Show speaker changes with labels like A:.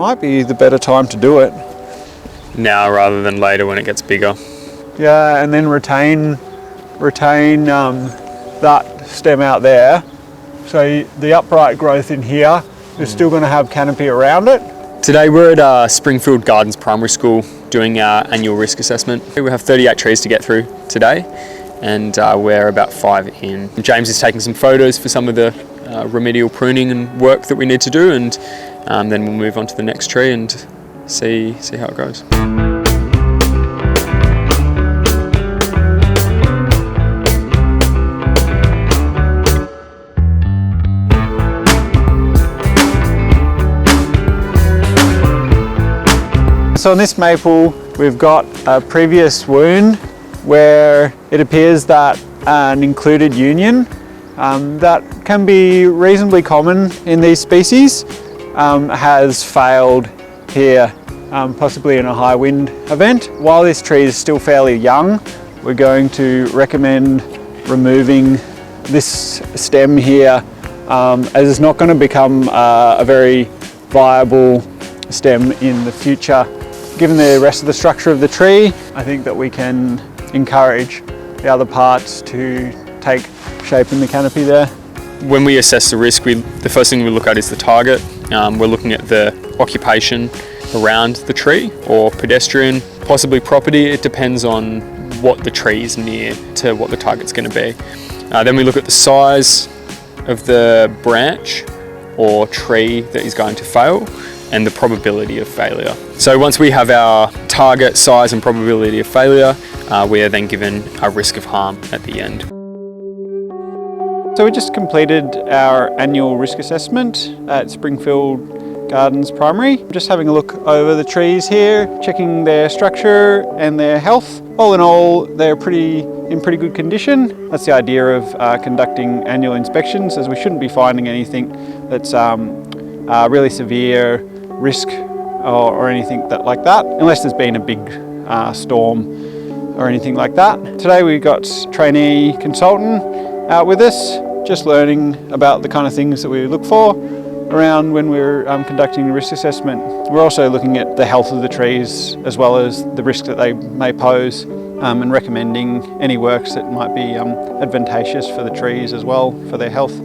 A: might be the better time to do it.
B: Now rather than later when it gets bigger.
A: Yeah, and then retain that stem out there. So the upright growth in here is still going to have canopy around it.
B: Today we're at Springfield Gardens Primary School doing our annual risk assessment. We have 38 trees to get through today, and we're about 5 in. James is taking some photos for some of the remedial pruning and work that we need to do, and then we'll move on to the next tree and see how it goes.
A: So on this maple, we've got a previous wound where it appears that an included union that can be reasonably common in these species has failed here, possibly in a high wind event. While this tree is still fairly young, we're going to recommend removing this stem here, as it's not going to become a very viable stem in the future. Given the rest of the structure of the tree, I think that we can encourage the other parts to take shape in the canopy there.
B: When we assess the risk, the first thing we look at is the target. We're looking at the occupation around the tree, or pedestrian, possibly property. It depends on what the tree is near to what the target's going to be. Then we look at the size of the branch or tree that is going to fail, and the probability of failure. So once we have our target size and probability of failure, we are then given a risk of harm at the end.
A: So we just completed our annual risk assessment at Springfield Gardens Primary. Just having a look over the trees here, checking their structure and their health. All in all, they're in pretty good condition. That's the idea of conducting annual inspections, as we shouldn't be finding anything that's really severe risk or anything like that, unless there's been a big storm or anything like that. Today we got trainee consultant out with us, just learning about the kind of things that we look for around when we're conducting a risk assessment. We're also looking at the health of the trees as well as the risk that they may pose, and recommending any works that might be advantageous for the trees as well, for their health.